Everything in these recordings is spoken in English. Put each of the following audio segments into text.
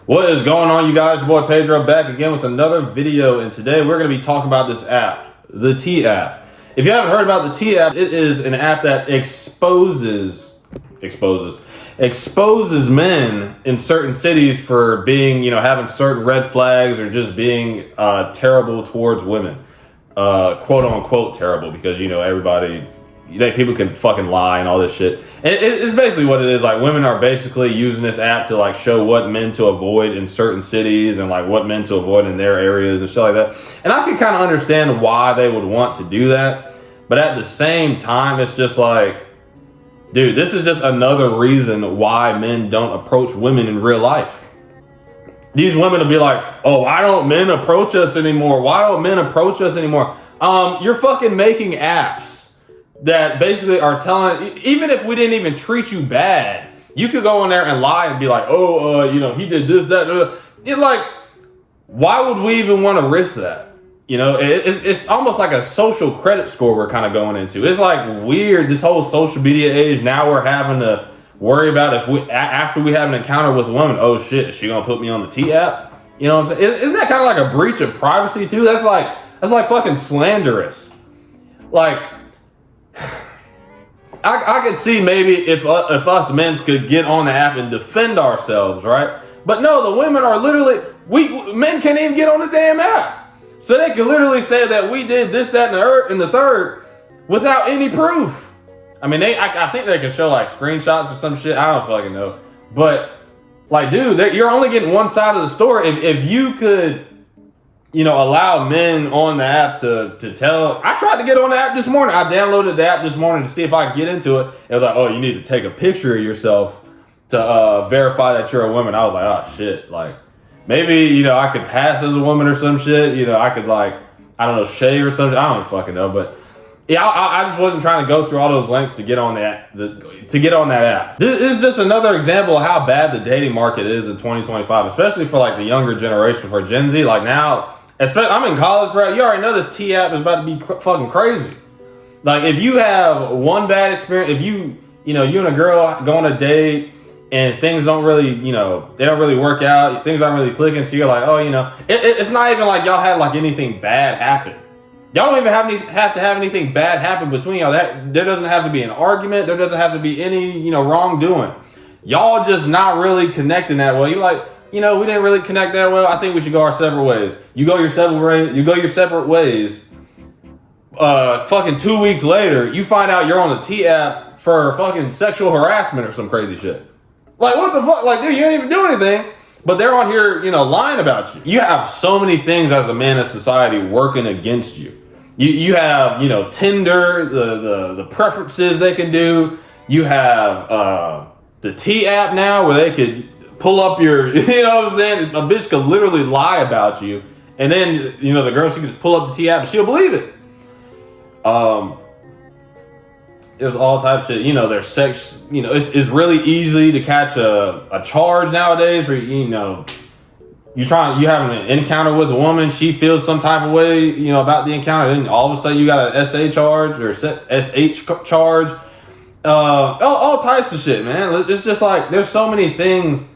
What is going on, you guys? Your boy Pedro back again with another video, and today we're going to be talking about this app, the T app. If you haven't heard about the T app, it is an app that exposes men in certain cities for being, having certain red flags or just being terrible towards women, quote unquote terrible, because everybody. People can fucking lie and all this shit. And it's basically what it is. Like, women are basically using this app to show what men to avoid in certain cities and what men to avoid in their areas and shit like that. And I can kind of understand why they would want to do that. But at the same time, it's just like, dude, this is just another reason why men don't approach women in real life. These women will be like, oh, why don't men approach us anymore? Why don't men approach us anymore? You're fucking making apps that basically are telling, even if we didn't even treat you bad, you could go in there and lie and be like, he did this, that. Why would we even want to risk that? It's almost like a social credit score we're kind of going into. It's like weird, this whole social media age. Now we're having to worry about after we have an encounter with a woman, oh shit, is she gonna put me on the T app? You know what I'm saying? Isn't that kind of like a breach of privacy too? That's like fucking slanderous. I could see maybe if us men could get on the app and defend ourselves, right? But no, the women are literally, men can't even get on the damn app. So they could literally say that we did this, that, and the third without any proof. I mean, I think they can show screenshots or some shit. I don't fucking know. But dude, you're only getting one side of the story. If you could, allow men on the app to tell. I tried to get on the app this morning. I downloaded the app this morning to see if I could get into it. It was like, oh, you need to take a picture of yourself to verify that you're a woman. I was like, oh shit. Maybe, I could pass as a woman or some shit. I could shave or something. I don't even fucking know. But yeah, I just wasn't trying to go through all those links to get on that app. This is just another example of how bad the dating market is in 2025, especially for the younger generation, for Gen Z. Now, especially, I'm in college, bro. You already know this T app is about to be fucking crazy. If you have one bad experience, if you and a girl go on a date and things don't really, they don't really work out, things aren't really clicking, so you're it's not even like y'all had anything bad happen. Y'all don't even have to have anything bad happen between y'all. There doesn't have to be an argument. There doesn't have to be any, wrongdoing. Y'all just not really connecting that well. You're we didn't really connect that well. I think we should go our separate ways. You go your separate ways. Fucking 2 weeks later, you find out you're on the T app for fucking sexual harassment or some crazy shit. What the fuck? Dude, you didn't even do anything. But they're on here, lying about you. You have so many things as a man in society working against you. You have, Tinder, the preferences they can do. You have the T app now where they could pull up your, you know what I'm saying? A bitch could literally lie about you. And then, the girl, she could just pull up the T app and she'll believe it. There's all types of shit. There's sex. It's really easy to catch a charge nowadays. Where you having an encounter with a woman, she feels some type of way, about the encounter, then all of a sudden you got an SA charge or SH charge. All types of shit, man. It's just there's so many things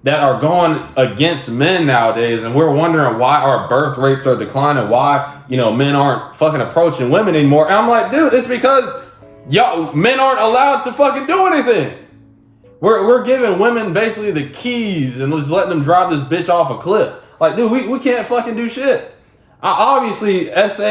that are going against men nowadays, and we're wondering why our birth rates are declining, why men aren't fucking approaching women anymore. And I'm like, dude, it's because men aren't allowed to fucking do anything. We're giving women basically the keys and just letting them drive this bitch off a cliff. Dude, we can't fucking do shit. Obviously, SA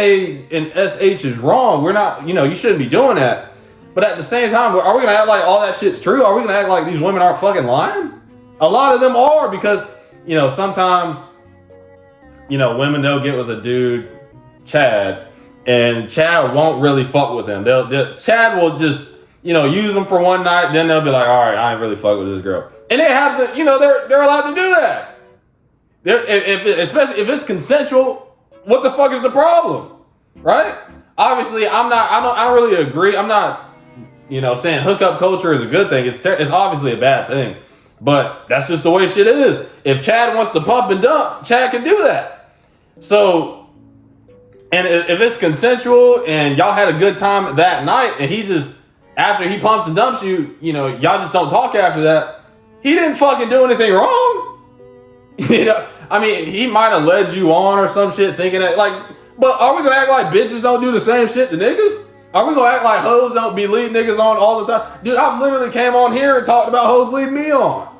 and SH is wrong. We're not, you shouldn't be doing that. But at the same time, are we gonna act like all that shit's true? Are we gonna act like these women aren't fucking lying? A lot of them are, because, sometimes, women, they'll get with a dude, Chad, and Chad won't really fuck with them. Chad will just, use them for one night, then they'll be like, all right, I ain't really fuck with this girl. And they have to, they're allowed to do that. Especially if it's consensual, what the fuck is the problem? Right? Obviously, I don't really agree. I'm not, saying hookup culture is a good thing. It's obviously a bad thing. But that's just the way shit is. If Chad wants to pump and dump, Chad can do that. So, and if it's consensual and y'all had a good time that night, and he just, after he pumps and dumps you, y'all just don't talk after that, he didn't fucking do anything wrong. You know, I mean, he might have led you on or some shit thinking that, like, but are we gonna act like bitches don't do the same shit to niggas? Are we gonna act like hoes don't be leading niggas on all the time? Dude, I literally came on here and talked about hoes leading me on.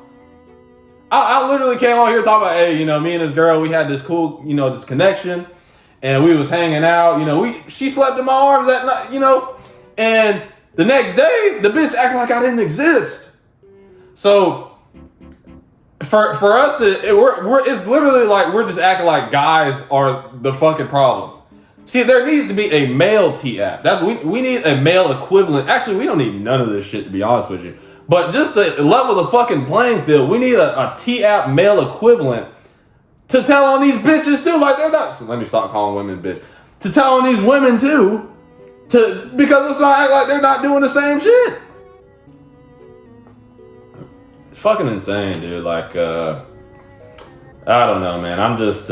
I literally came on here talking about, hey, you know, me and this girl, we had this cool, you know, this connection, and we was hanging out, you know, she slept in my arms that night, you know, and the next day, the bitch acted like I didn't exist. So, for us to, it's literally like we're just acting like guys are the fucking problem. See, there needs to be a male T-app. We need a male equivalent. Actually, we don't need none of this shit, to be honest with you. But just to level the fucking playing field, we need a T-app male equivalent to tell on these bitches too. Like, they're not, so let me stop calling women bitch. To tell on these women too, because let's not act like they're not doing the same shit. It's fucking insane, dude. Like, I don't know, man. I'm just,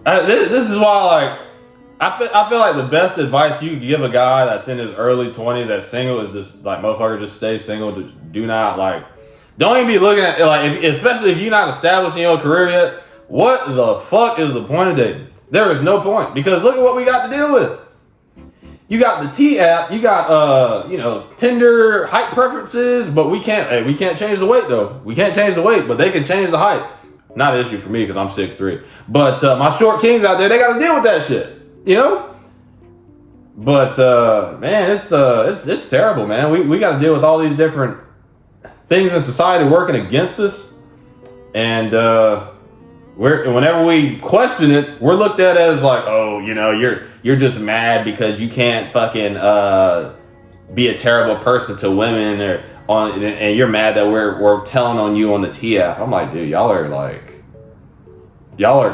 this is why, like, I feel like the best advice you give a guy that's in his early 20s that's single is just, like, motherfucker, just stay single. Do not, like, don't even be looking at, like, especially if you're not establishing your career yet. What the fuck is the point of dating? There is no point, because look at what we got to deal with. You got the T-app, you got, you know, Tinder height preferences, but we can't change the weight, though. We can't change the weight, but they can change the height. Not an issue for me, because I'm 6'3". But my short kings out there, they got to deal with that shit. You know, but man, it's terrible, man. We got to deal with all these different things in society working against us, and whenever we question it, we're looked at as like, oh, you know, you're just mad because you can't fucking be a terrible person to women, and you're mad that we're telling on you on the T-app. I'm like, dude, y'all are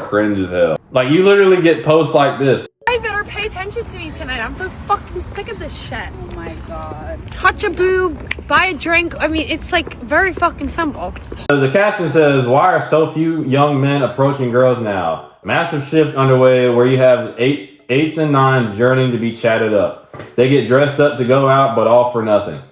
cringe as hell. Like, you literally get posts like this. I better pay attention to me tonight. I'm so fucking sick of this shit. Oh my god. Touch a boob, buy a drink. I mean, it's like very fucking simple. The caption says, why are so few young men approaching girls now? Massive shift underway where you have eights and nines yearning to be chatted up. They get dressed up to go out, but all for nothing.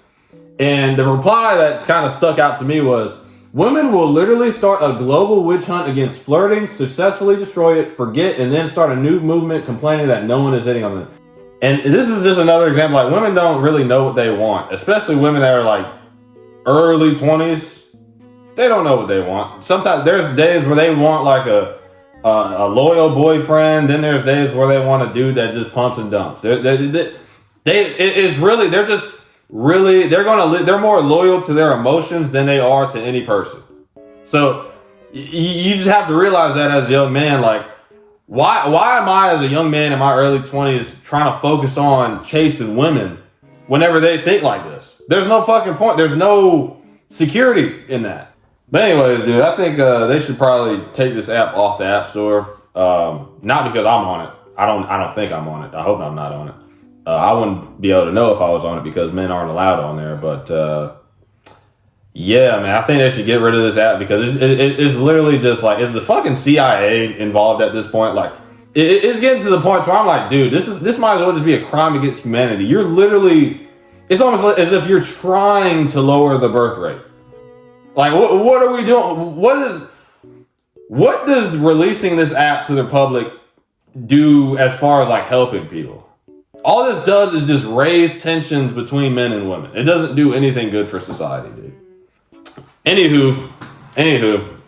And the reply that kind of stuck out to me was, women will literally start a global witch hunt against flirting, successfully destroy it, forget, and then start a new movement complaining that no one is hitting on them. And this is just another example. Like, women don't really know what they want, especially women that are like early 20s. They don't know what they want. Sometimes there's days where they want like a loyal boyfriend. Then there's days where they want a dude that just pumps and dumps. They're more loyal to their emotions than they are to any person. So you just have to realize that as a young man, like, why am I as a young man in my early 20s trying to focus on chasing women whenever they think like this? There's no fucking point. There's no security in that. But anyways, dude, I think they should probably take this app off the App Store. Not because I'm on it. I don't think I'm on it. I hope I'm not on it. I wouldn't be able to know if I was on it because men aren't allowed on there. But yeah, man, I think they should get rid of this app because it's literally just like, is the fucking CIA involved at this point? Like, it's getting to the point where I'm like, dude, this might as well just be a crime against humanity. You're literally, it's almost as if you're trying to lower the birth rate. Like, what are we doing? What does releasing this app to the public do as far as like helping people? All this does is just raise tensions between men and women. It doesn't do anything good for society, dude. Anywho,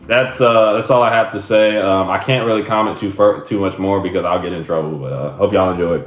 that's all I have to say. I can't really comment too much more because I'll get in trouble, but hope y'all enjoyed.